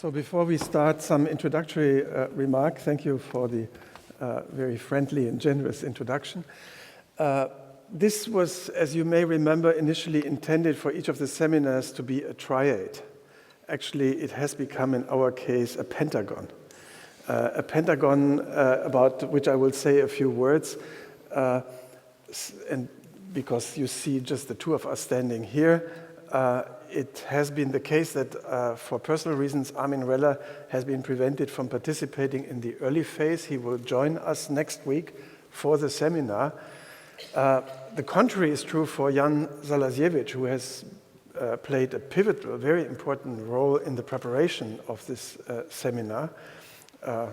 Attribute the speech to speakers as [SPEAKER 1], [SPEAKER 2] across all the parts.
[SPEAKER 1] So before we start, some introductory remark. Thank you for the very friendly and generous introduction. This was, as you may remember, initially intended for each of the seminars to be a triad. Actually, it has become, in our case, a pentagon. About which I will say a few words, and because you see just the two of us standing here, it has been the case that for personal reasons, Armin Reller has been prevented from participating in the early phase. He will join us next week for the seminar. The contrary is true for Jan Zalasiewicz, who has played a pivotal, very important role in the preparation of this seminar. A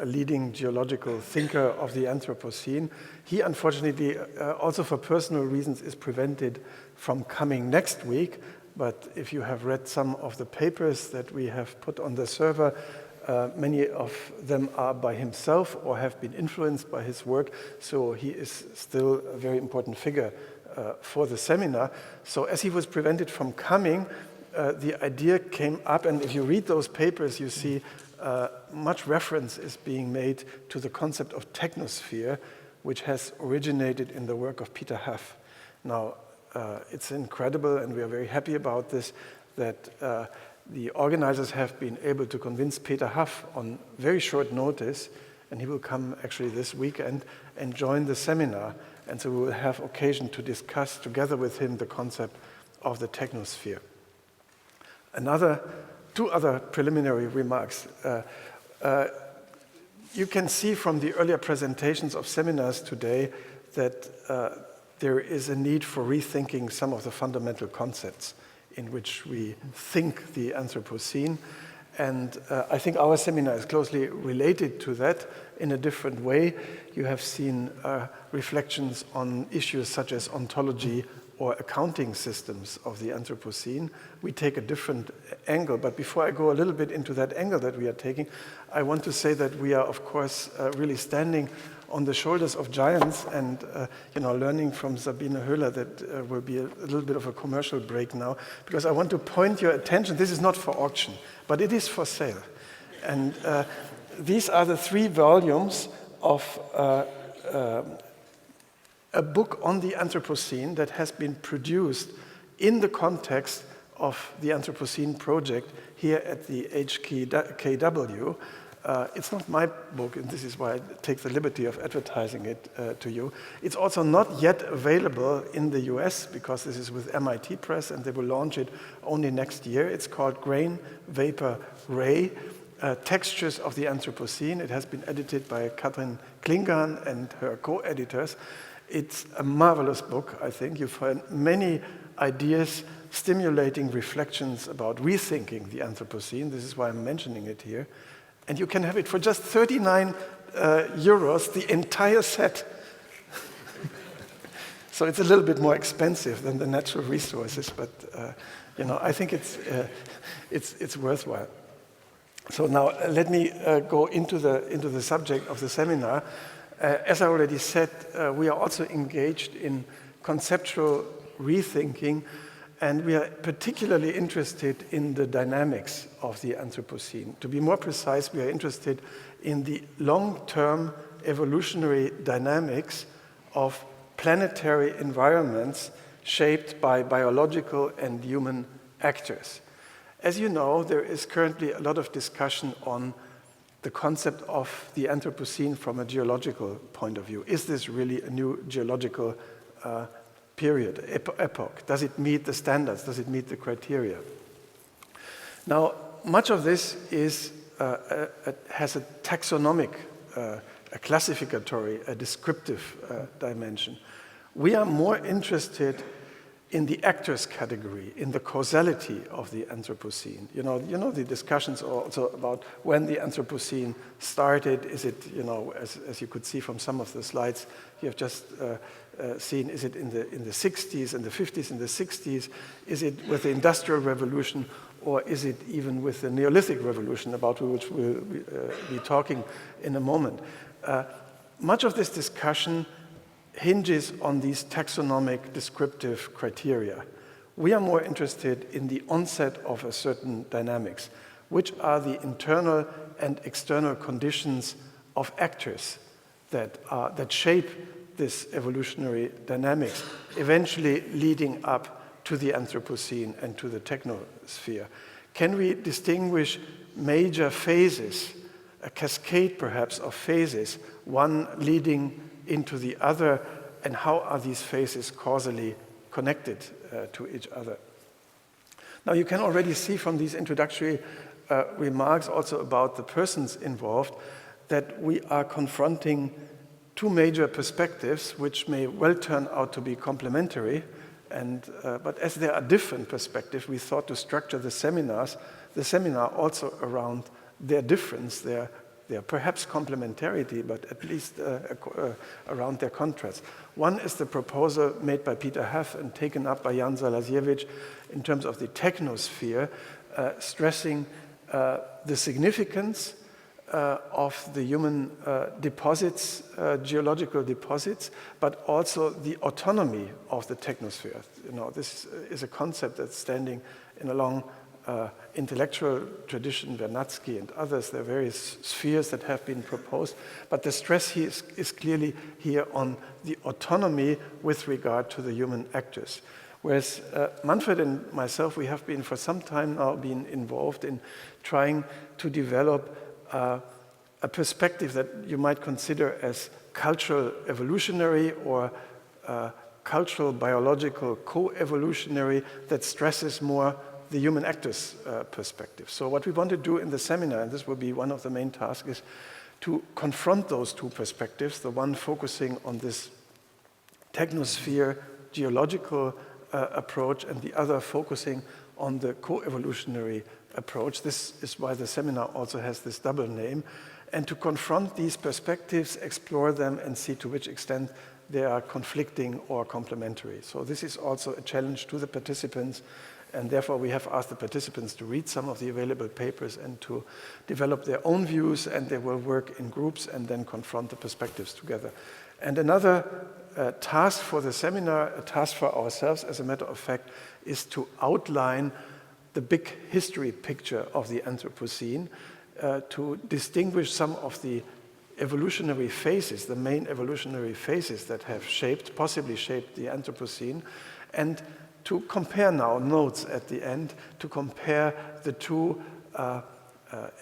[SPEAKER 1] leading geological thinker of the Anthropocene. He, unfortunately, also for personal reasons, is prevented from coming next week. But if you have read some of the papers that we have put on the server, many of them are by himself or have been influenced by his work. So he is still a very important figure for the seminar. So as he was prevented from coming, the idea came up, and if you read those papers, you see much reference is being made to the concept of Technosphere, which has originated in the work of Peter Haff. Now, it's incredible, and we are very happy about this, that the organizers have been able to convince Peter Haff on very short notice, and he will come actually this weekend and join the seminar. And so we will have occasion to discuss together with him the concept of the Technosphere. Two other preliminary remarks. You can see from the earlier presentations of seminars today that there is a need for rethinking some of the fundamental concepts in which we think the Anthropocene. And I think our seminar is closely related to that in a different way. You have seen reflections on issues such as ontology or accounting systems of the Anthropocene. We take a different angle, but before I go a little bit into that angle that we are taking, I want to say that we are, of course, really standing on the shoulders of giants and learning from Sabine Höhler that will be a little bit of a commercial break now, because I want to point your attention, this is not for auction, but it is for sale. And these are the 3 volumes of a book on the Anthropocene that has been produced in the context of the Anthropocene project here at the HKW. It's not my book, and this is why I take the liberty of advertising it to you. It's also not yet available in the US because this is with MIT Press and they will launch it only next year. It's called Grain, Vapor, Ray, Textures of the Anthropocene. It has been edited by Katrin Klingan and her co-editors. It's a marvelous book, I think. You find many ideas stimulating reflections about rethinking the Anthropocene. This is why I'm mentioning it here. And you can have it for just 39 euros, the entire set. So it's a little bit more expensive than the natural resources, but I think it's worthwhile. So now let me go into the subject of the seminar. As I already said, we are also engaged in conceptual rethinking, and we are particularly interested in the dynamics of the Anthropocene. To be more precise, we are interested in the long-term evolutionary dynamics of planetary environments shaped by biological and human actors. As you know, there is currently a lot of discussion on the concept of the Anthropocene from a geological point of view. Is this really a new geological period, epoch? Does it meet the standards? Does it meet the criteria? Now, much of this has a taxonomic, a classificatory, a descriptive dimension. We are more interested in the actors category, in the causality of the Anthropocene. You know the discussions also about when the Anthropocene started. Is it, as you could see from some of the slides you have just seen, is it in the 60s, in the 50s, in the 60s? Is it with the Industrial Revolution, or is it even with the Neolithic Revolution, about which we'll be talking in a moment? Much of this discussion hinges on these taxonomic descriptive criteria. We are more interested in the onset of a certain dynamics. which are the internal and external conditions of actors that shape this evolutionary dynamics, eventually leading up to the Anthropocene and to the Technosphere? Can we distinguish major phases, a cascade perhaps of phases, one leading into the other, and how are these phases causally connected to each other? Now you can already see from these introductory remarks also about the persons involved that we are confronting two major perspectives which may well turn out to be complementary, but as there are different perspectives, we thought to structure the seminar also around their difference, their perhaps complementarity, but at least around their contrast. One is the proposal made by Peter Haff and taken up by Jan Zalasiewicz in terms of the technosphere, stressing the significance of the human deposits, geological deposits, but also the autonomy of the technosphere. This is a concept that's standing in a long intellectual tradition, Vernadsky and others. There are various spheres that have been proposed, but the stress here is clearly here on the autonomy with regard to the human actors. Whereas Manfred and myself, we have been for some time now been involved in trying to develop a perspective that you might consider as cultural evolutionary or cultural biological co-evolutionary that stresses more the human actors perspective. So what we want to do in the seminar, and this will be one of the main tasks, is to confront those two perspectives, the one focusing on this technosphere geological approach and the other focusing on the co-evolutionary approach. This is why the seminar also has this double name. And to confront these perspectives, explore them, and see to which extent they are conflicting or complementary. So this is also a challenge to the participants, and therefore we have asked the participants to read some of the available papers and to develop their own views, and they will work in groups and then confront the perspectives together. And another task for the seminar, a task for ourselves, as a matter of fact, is to outline the big history picture of the Anthropocene, to distinguish some of the evolutionary phases, the main evolutionary phases that have possibly shaped the Anthropocene, and to compare now, notes at the end, to compare the two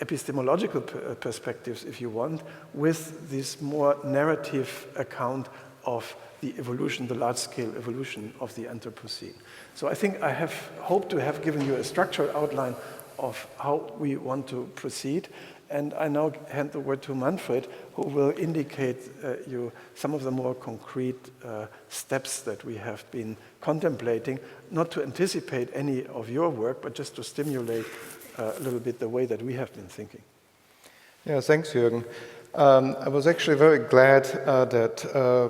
[SPEAKER 1] epistemological perspectives, if you want, with this more narrative account of the evolution, the large-scale evolution of the Anthropocene. So I think I have hoped to have given you a structural outline of how we want to proceed. And I now hand the word to Manfred, who will indicate you some of the more concrete steps that we have been contemplating, not to anticipate any of your work, but just to stimulate a little bit the way that we have been thinking.
[SPEAKER 2] Yeah, thanks, Jürgen. I was actually very glad that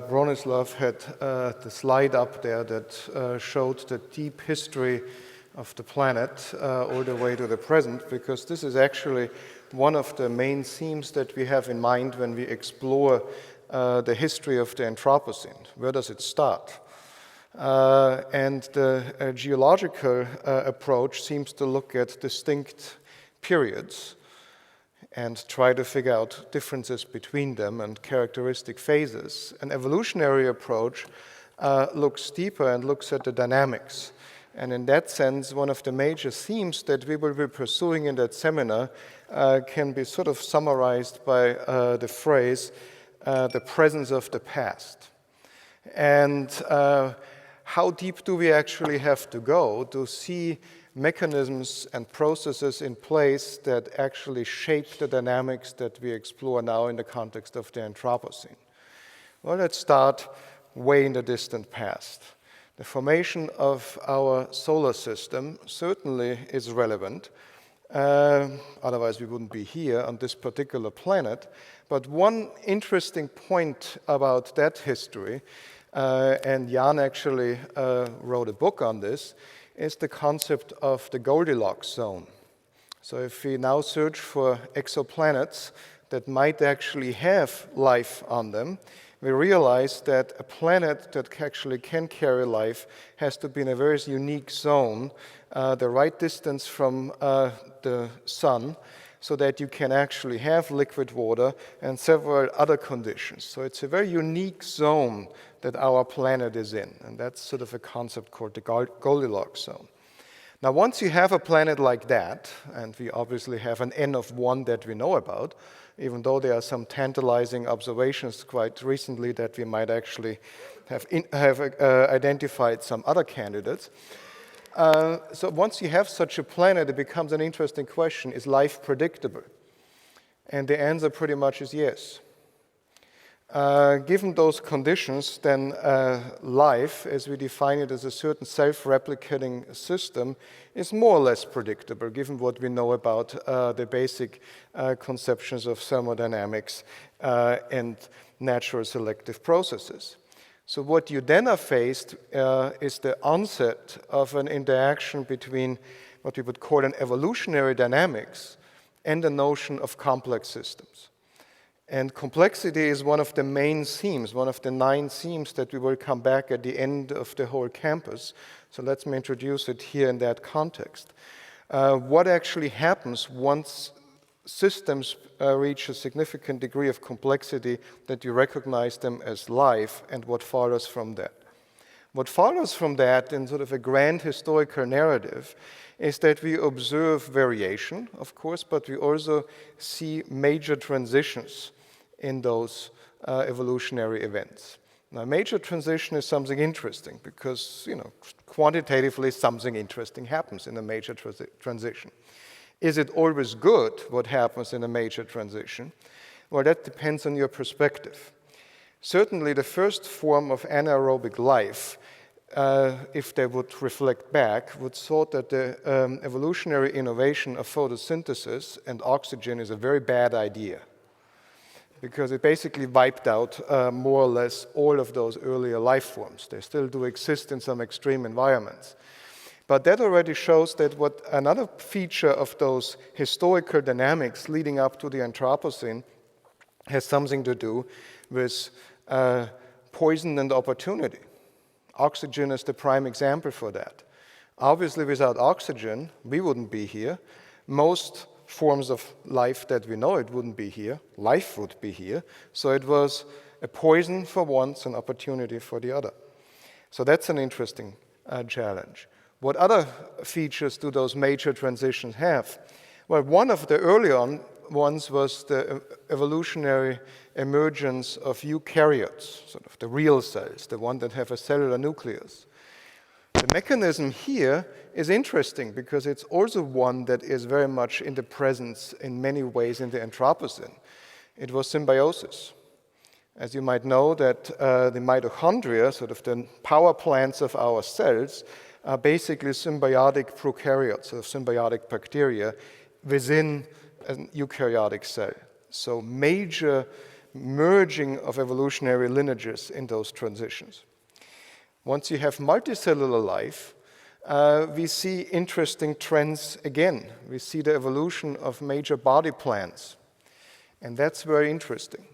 [SPEAKER 2] Bronislaw had the slide up there that showed the deep history of the planet all the way to the present, because this is actually one of the main themes that we have in mind when we explore the history of the Anthropocene. Where does it start? And the geological approach seems to look at distinct periods and try to figure out differences between them and characteristic phases. An evolutionary approach looks deeper and looks at the dynamics. And in that sense, one of the major themes that we will be pursuing in that seminar can be sort of summarized by the phrase, the presence of the past. And how deep do we actually have to go to see mechanisms and processes in place that actually shape the dynamics that we explore now in the context of the Anthropocene? Well, let's start way in the distant past. The formation of our solar system certainly is relevant. Otherwise, we wouldn't be here on this particular planet. But one interesting point about that history, and Jan actually wrote a book on this, is the concept of the Goldilocks Zone. So if we now search for exoplanets that might actually have life on them, we realize that a planet that actually can carry life has to be in a very unique zone, the right distance from the sun, so that you can actually have liquid water and several other conditions. So it's a very unique zone that our planet is in, and that's sort of a concept called the Goldilocks Zone. Now, once you have a planet like that, and we obviously have an N of 1 that we know about, even though there are some tantalizing observations quite recently that we might actually have identified some other candidates. So once you have such a planet, it becomes an interesting question: is life predictable? And the answer pretty much is yes. Given those conditions, then life, as we define it as a certain self-replicating system, is more or less predictable, given what we know about the basic conceptions of thermodynamics and natural selective processes. So what you then are faced is the onset of an interaction between what we would call an evolutionary dynamics and the notion of complex systems. And complexity is one of the main themes, one of the 9 themes that we will come back at the end of the whole campus. So let me introduce it here in that context. What actually happens once systems reach a significant degree of complexity that you recognize them as life, and what follows from that? What follows from that in sort of a grand historical narrative is that we observe variation, of course, but we also see major transitions in those evolutionary events. Now, a major transition is something interesting because, quantitatively something interesting happens in a major transition. Is it always good what happens in a major transition? Well, that depends on your perspective. Certainly, the first form of anaerobic life, if they would reflect back, would thought that the evolutionary innovation of photosynthesis and oxygen is a very bad idea, because it basically wiped out more or less all of those earlier life forms. They still do exist in some extreme environments. But that already shows that what another feature of those historical dynamics leading up to the Anthropocene has something to do with poison and opportunity. Oxygen is the prime example for that. Obviously, without oxygen, we wouldn't be here. Most forms of life that we know, it wouldn't be here. Life would be here. So it was a poison for once, an opportunity for the other. So that's an interesting challenge. What other features do those major transitions have? Well, one of the early ones was the evolutionary emergence of eukaryotes, sort of the real cells, the one that have a cellular nucleus. The mechanism here is interesting because it's also one that is very much in the presence in many ways in the Anthropocene. It was symbiosis. As you might know, that the mitochondria, sort of the power plants of our cells, are basically symbiotic prokaryotes, so symbiotic bacteria within a eukaryotic cell. So major merging of evolutionary lineages in those transitions. Once you have multicellular life, we see interesting trends again. We see the evolution of major body plans, and that's very interesting.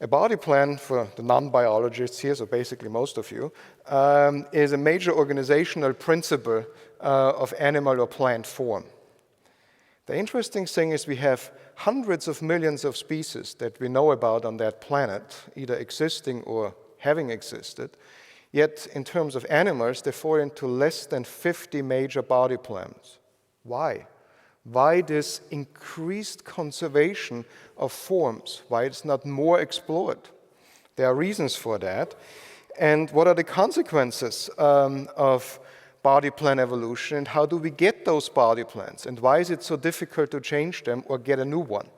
[SPEAKER 2] A body plan, for the non-biologists here, so basically most of you, is a major organizational principle of animal or plant form. The interesting thing is we have hundreds of millions of species that we know about on that planet, either existing or having existed, yet in terms of animals, they fall into less than 50 major body plans. Why? Why this increased conservation of forms? Why it's not more explored? There are reasons for that. And what are the consequences of body plan evolution, and how do we get those body plans? And why is it so difficult to change them or get a new one?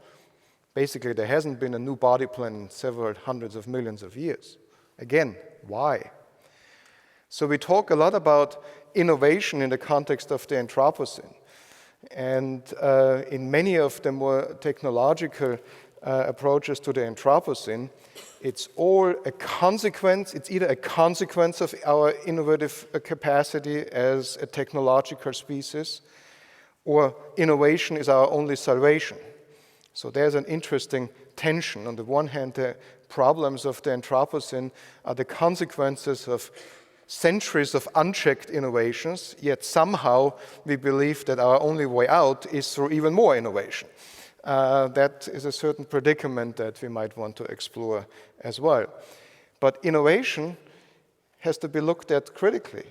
[SPEAKER 2] Basically, there hasn't been a new body plan in several hundreds of millions of years. Again, why? So we talk a lot about innovation in the context of the Anthropocene. And in many of the more technological approaches to the Anthropocene, it's all a consequence. It's either a consequence of our innovative capacity as a technological species, or innovation is our only salvation. So there's an interesting tension. On the one hand, the problems of the Anthropocene are the consequences of centuries of unchecked innovations, yet somehow we believe that our only way out is through even more innovation. That is a certain predicament that we might want to explore as well. But innovation has to be looked at critically,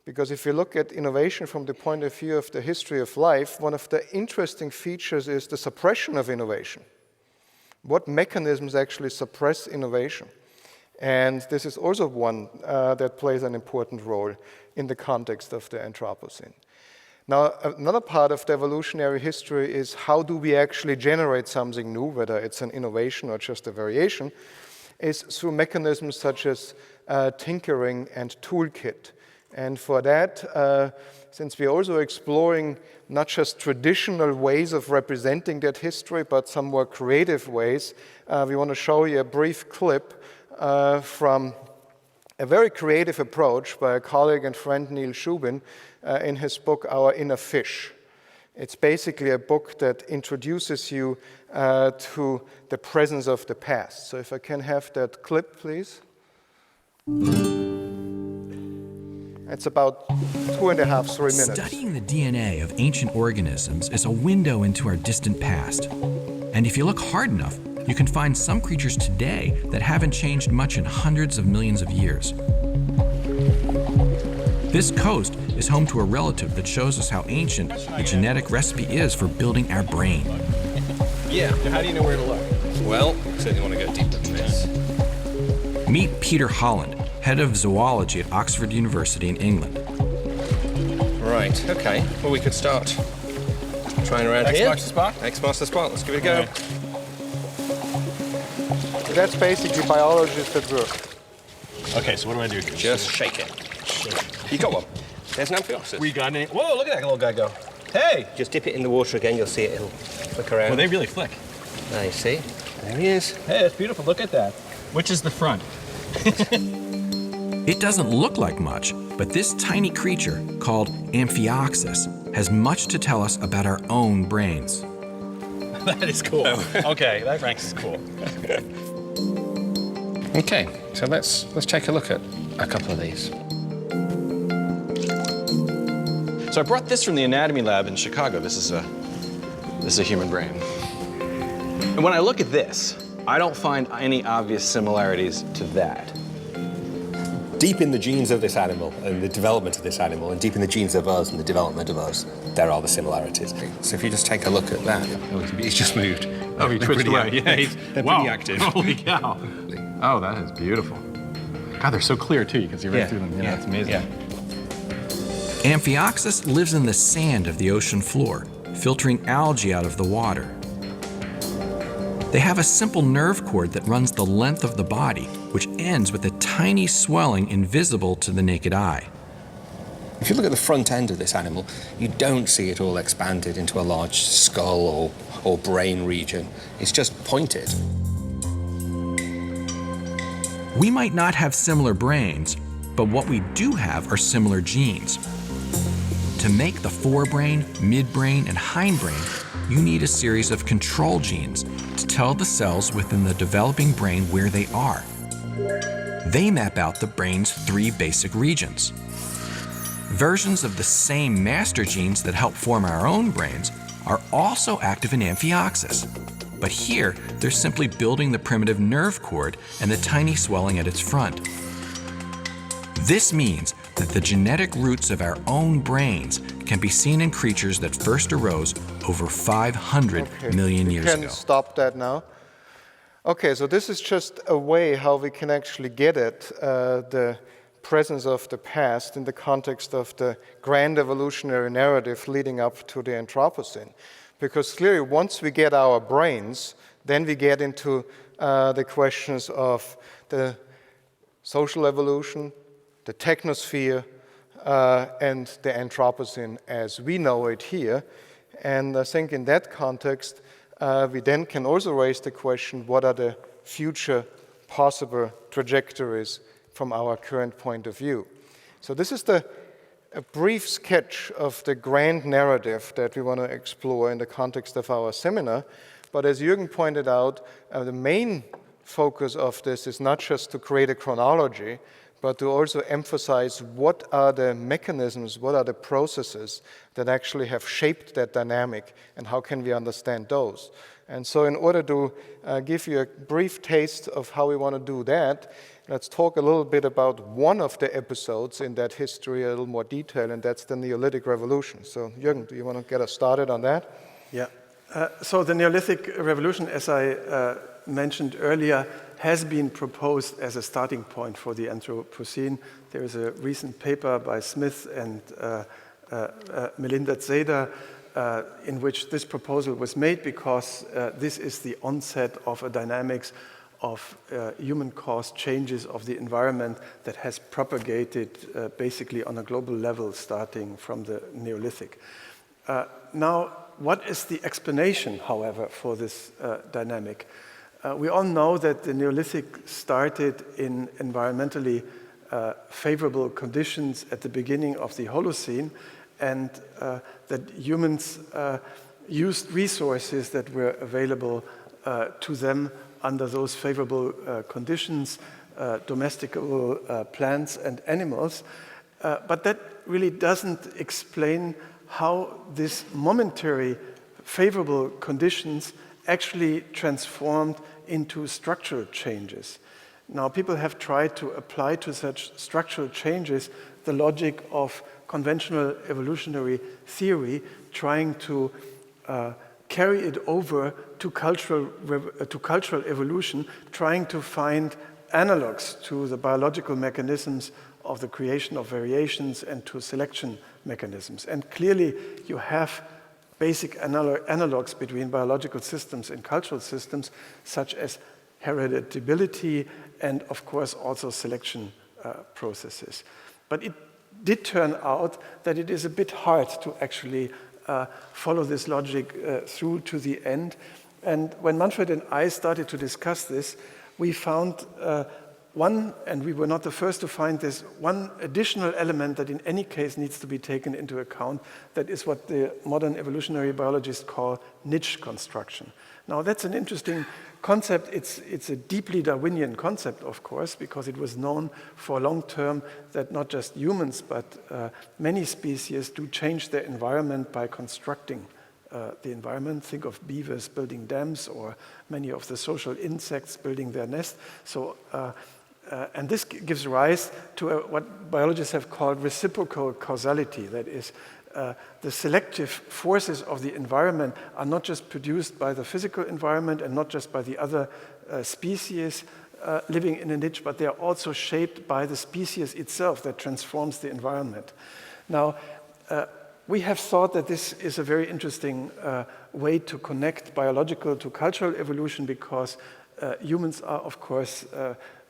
[SPEAKER 2] because if you look at innovation from the point of view of the history of life, one of the interesting features is the suppression of innovation. What mechanisms actually suppress innovation? And this is also one that plays an important role in the context of the Anthropocene. Now, another part of the evolutionary history is how do we actually generate something new, whether it's an innovation or just a variation, is through mechanisms such as tinkering and toolkit. And for that, since we're also exploring not just traditional ways of representing that history, but some more creative ways, we want to show you a brief clip from a very creative approach by a colleague and friend, Neil Shubin, in his book, Our Inner Fish. It's basically a book that introduces you to the presence of the past. So if I can have that clip, please. It's about 2.5, 3 minutes.
[SPEAKER 3] Studying the DNA of ancient organisms is a window into our distant past. And if you look hard enough, you can find some creatures today that haven't changed much in hundreds of millions of years. This coast is home to a relative that shows us how ancient the genetic recipe is for building our brain.
[SPEAKER 4] Yeah, how do you know where to look? Well, you certainly want to go deeper than this.
[SPEAKER 3] Meet Peter Holland, head of zoology at Oxford University in England.
[SPEAKER 4] Right, okay. Well, we could start trying around
[SPEAKER 5] X
[SPEAKER 4] here.
[SPEAKER 5] marks the spot?
[SPEAKER 4] X marks the spot. Let's give it a go.
[SPEAKER 5] Okay.
[SPEAKER 2] That's basically biologists at work.
[SPEAKER 5] Okay, so what do I do here?
[SPEAKER 4] Just shake it. You got one. There's an Amphioxus.
[SPEAKER 5] We got it. Whoa, look at that little guy go. Hey!
[SPEAKER 4] Just dip it in the water again. You'll see it'll flick around.
[SPEAKER 5] Well, they really flick.
[SPEAKER 4] There you see. There he is.
[SPEAKER 5] Hey, it's beautiful. Look at that. Which is the front?
[SPEAKER 3] It doesn't look like much, but this tiny creature, called Amphioxus, has much to tell us about our own brains.
[SPEAKER 5] That is cool. Okay, that ranks as cool.
[SPEAKER 4] Okay, so let's take a look at a couple of these.
[SPEAKER 5] So I brought this from the anatomy lab in Chicago. This is a human brain. And when I look at this, I don't find any obvious similarities to that.
[SPEAKER 6] Deep in the genes of this animal and the development of this animal, and deep in the genes of us and the development of us, there are the similarities.
[SPEAKER 4] So if you just take a look at that. Oh, he's just moved.
[SPEAKER 5] Oh, he twitched away. Yeah,
[SPEAKER 4] they're
[SPEAKER 5] wow.
[SPEAKER 4] pretty active.
[SPEAKER 5] Holy cow. Oh, that is beautiful. God, they're so clear, too. You can see right through them. Yeah, it's amazing.
[SPEAKER 4] Yeah.
[SPEAKER 3] Amphioxus lives in the sand of the ocean floor, filtering algae out of the water. They have a simple nerve cord that runs the length of the body, which ends with a tiny swelling invisible to the naked eye.
[SPEAKER 6] If you look at the front end of this animal, you don't see it all expanded into a large skull or brain region. It's just pointed.
[SPEAKER 3] We might not have similar brains, but what we do have are similar genes. To make the forebrain, midbrain, and hindbrain, you need a series of control genes to tell the cells within the developing brain where they are. They map out the brain's 3 basic regions. Versions of the same master genes that help form our own brains are also active in Amphioxus. But here, they're simply building the primitive nerve cord and the tiny swelling at its front. This means that the genetic roots of our own brains can be seen in creatures that first arose over 500 million years ago.
[SPEAKER 2] We can stop that now. Okay, so this is just a way how we can actually get at the presence of the past in the context of the grand evolutionary narrative leading up to the Anthropocene. Because clearly, once we get our brains, then we get into the questions of the social evolution, the technosphere, and the Anthropocene as we know it here. And I think in that context, we then can also raise the question, what are the future possible trajectories from our current point of view? So this is a brief sketch of the grand narrative that we want to explore in the context of our seminar. But as Jürgen pointed out, the main focus of this is not just to create a chronology, but to also emphasize what are the mechanisms, what are the processes that actually have shaped that dynamic, and how can we understand those. And so in order to give you a brief taste of how we want to do that, let's talk a little bit about one of the episodes in that history a little more detail, and that's the Neolithic Revolution. So Jürgen, do you want to get us started on that?
[SPEAKER 1] Yeah. So the Neolithic Revolution, as I mentioned earlier, has been proposed as a starting point for the Anthropocene. There is a recent paper by Smith and Melinda Zeder in which this proposal was made because this is the onset of a dynamics of human-caused changes of the environment that has propagated basically on a global level starting from the Neolithic. Now, what is the explanation, however, for this dynamic? We all know that the Neolithic started in environmentally favorable conditions at the beginning of the Holocene, and that humans used resources that were available to them under those favorable conditions, domesticable plants and animals. But that really doesn't explain how these momentary favorable conditions actually transformed into structural changes. Now, people have tried to apply to such structural changes the logic of conventional evolutionary theory, trying to carry it over to cultural evolution, trying to find analogs to the biological mechanisms of the creation of variations and to selection mechanisms. And clearly, you have basic analogs between biological systems and cultural systems, such as hereditability and, of course, also selection processes. But it did turn out that it is a bit hard to actually follow this logic through to the end. And when Manfred and I started to discuss this, we found one, and we were not the first to find this, one additional element that in any case needs to be taken into account. That is what the modern evolutionary biologists call niche construction. Now, that's an interesting concept. It's a deeply Darwinian concept, of course, because it was known for long term that not just humans, but many species do change their environment by constructing the environment. Think of beavers building dams, or many of the social insects building their nest. So, and this gives rise to what biologists have called reciprocal causality. That is, the selective forces of the environment are not just produced by the physical environment and not just by the other species living in a niche, but they are also shaped by the species itself that transforms the environment. Now, we have thought that this is a very interesting way to connect biological to cultural evolution, because humans are, of course,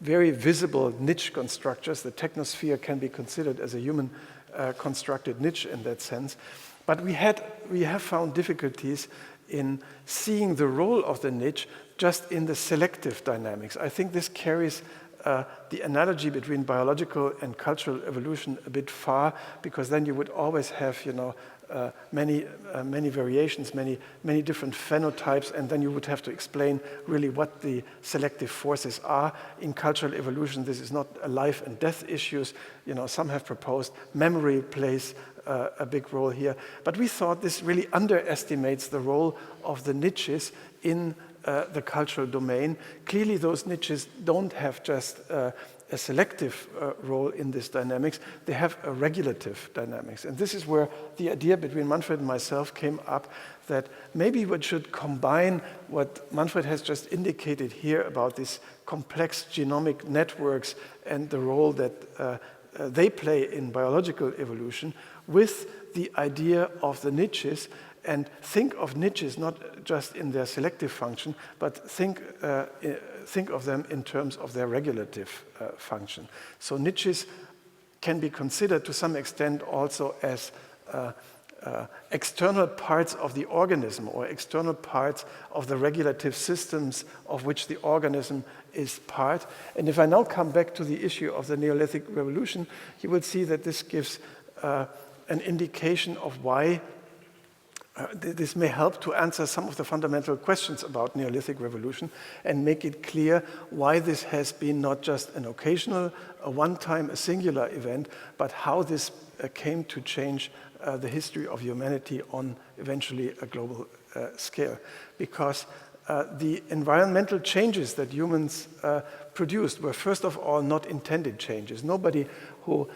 [SPEAKER 1] very visible niche constructors. The Technosphere can be considered as a human constructed niche in that sense. But we have found difficulties in seeing the role of the niche just in the selective dynamics. I think this carries the analogy between biological and cultural evolution a bit far, because then you would always have, many variations, many different phenotypes, and then you would have to explain really what the selective forces are. In cultural evolution, this is not a life and death issues. Some have proposed memory plays a big role here, but we thought this really underestimates the role of the niches in the cultural domain. Clearly, those niches don't have just a selective role in this dynamics, they have a regulative dynamics. And this is where the idea between Manfred and myself came up, that maybe we should combine what Manfred has just indicated here about these complex genomic networks and the role that they play in biological evolution with the idea of the niches, and think of niches not just in their selective function, but think of them in terms of their regulative function. So niches can be considered to some extent also as external parts of the organism, or external parts of the regulative systems of which the organism is part. And if I now come back to the issue of the Neolithic Revolution, you will see that this gives an indication of why This may help to answer some of the fundamental questions about Neolithic Revolution and make it clear why this has been not just an occasional, a one-time, a singular event, but how this came to change the history of humanity on eventually a global scale. Because the environmental changes that humans produced were first of all not intended changes. Nobody who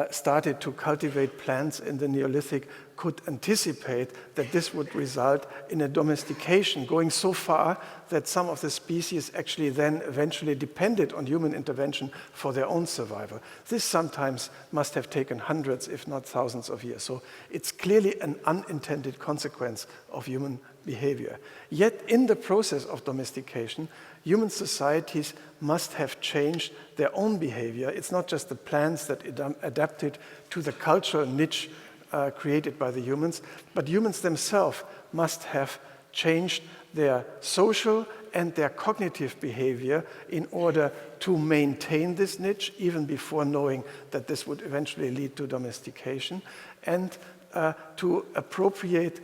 [SPEAKER 1] started to cultivate plants in the Neolithic could anticipate that this would result in a domestication going so far that some of the species actually then eventually depended on human intervention for their own survival. This sometimes must have taken hundreds, if not thousands of years. So it's clearly an unintended consequence of human behavior. Yet in the process of domestication, human societies must have changed their own behavior. It's not just the plants that adapted to the cultural niche created by the humans, but humans themselves must have changed their social and their cognitive behavior in order to maintain this niche, even before knowing that this would eventually lead to domestication, and to appropriate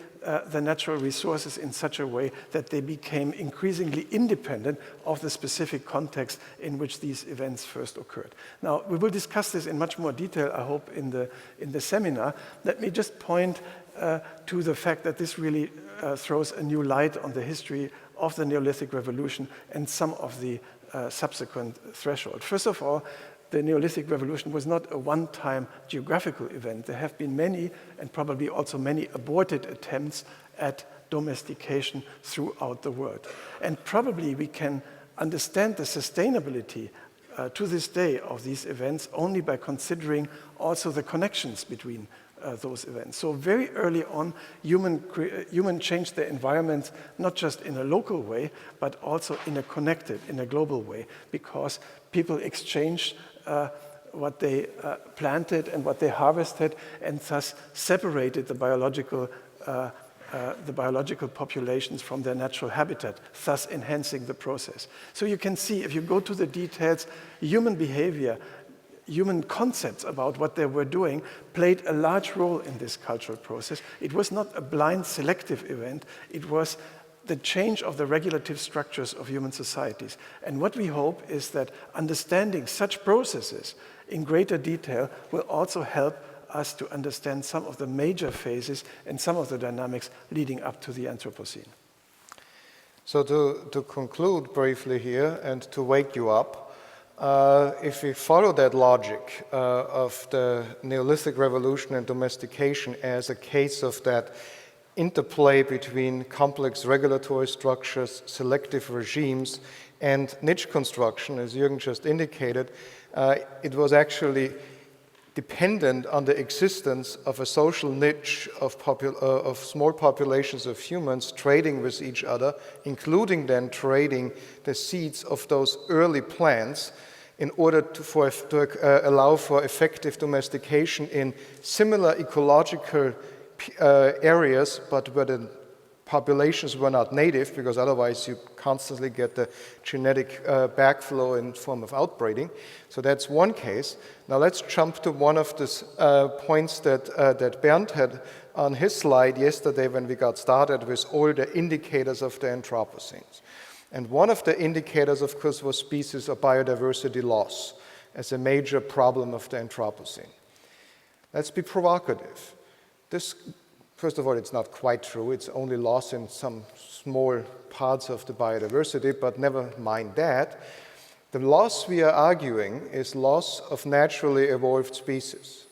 [SPEAKER 1] the natural resources in such a way that they became increasingly independent of the specific context in which these events first occurred. Now, we will discuss this in much more detail, I hope, in the seminar. Let me just point to the fact that this really throws a new light on the history of the Neolithic Revolution and some of the subsequent thresholds. First of all, the Neolithic Revolution was not a one-time geographical event. There have been many, and probably also many, aborted attempts at domestication throughout the world. And probably we can understand the sustainability to this day of these events only by considering also the connections between those events. So very early on, human changed their environments not just in a local way, but also in a connected, in a global way, because people exchanged what they planted and what they harvested, and thus separated the biological populations from their natural habitat, thus enhancing the process. So you can see, if you go to the details, human behavior, human concepts about what they were doing played a large role in this cultural process. It was not a blind selective event, it was the change of the regulative structures of human societies. And what we hope is that understanding such processes in greater detail will also help us to understand some of the major phases and some of the dynamics leading up to the Anthropocene.
[SPEAKER 2] So to conclude briefly here and to wake you up, if we follow that logic of the Neolithic Revolution and domestication as a case of that interplay between complex regulatory structures, selective regimes, and niche construction, as Jürgen just indicated, it was actually dependent on the existence of a social niche of small populations of humans trading with each other, including then trading the seeds of those early plants in order to allow for effective domestication in similar ecological areas, but where the populations were not native, because otherwise you constantly get the genetic backflow in form of outbreeding. So that's one case. Now let's jump to one of the points that Bernd had on his slide yesterday when we got started with all the indicators of the Anthropocenes. And one of the indicators, of course, was species or biodiversity loss as a major problem of the Anthropocene. Let's be provocative. This, first of all, it's not quite true. It's only loss in some small parts of the biodiversity, but never mind that. The loss we are arguing is loss of naturally evolved species.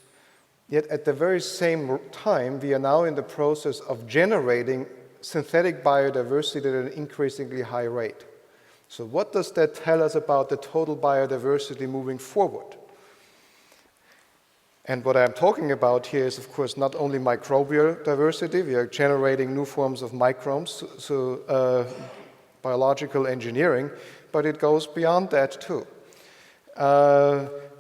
[SPEAKER 2] Yet at the very same time, we are now in the process of generating synthetic biodiversity at an increasingly high rate. So what does that tell us about the total biodiversity moving forward? And what I'm talking about here is, of course, not only microbial diversity. We are generating new forms of microbes, so biological engineering, but it goes beyond that too.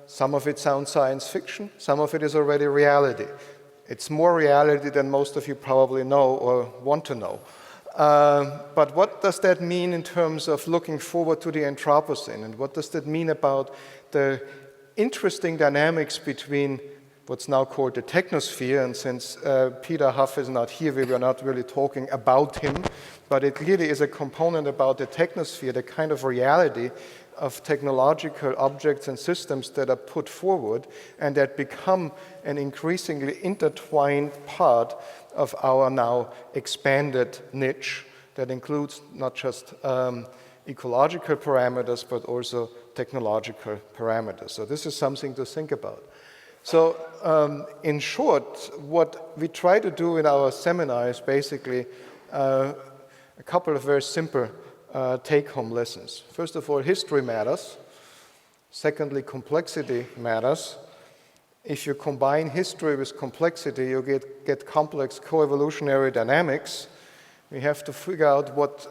[SPEAKER 2] Some of it sounds science fiction, some of it is already reality. It's more reality than most of you probably know or want to know. But what does that mean in terms of looking forward to the Anthropocene? And what does that mean about the interesting dynamics between what's now called the Technosphere. And since Peter Haff is not here, we were not really talking about him, but it clearly is a component about the Technosphere, the kind of reality of technological objects and systems that are put forward and that become an increasingly intertwined part of our now expanded niche that includes not just ecological parameters, but also technological parameters. So this is something to think about. So in short, what we try to do in our seminar is basically a couple of very simple take-home lessons. First of all, history matters. Secondly, complexity matters. If you combine history with complexity, you get complex co-evolutionary dynamics. We have to figure out what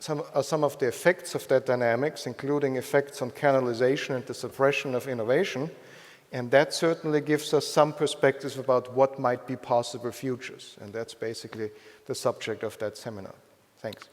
[SPEAKER 2] some of the effects of that dynamics, including effects on canalization and the suppression of innovation. And that certainly gives us some perspectives about what might be possible futures. And that's basically the subject of that seminar. Thanks.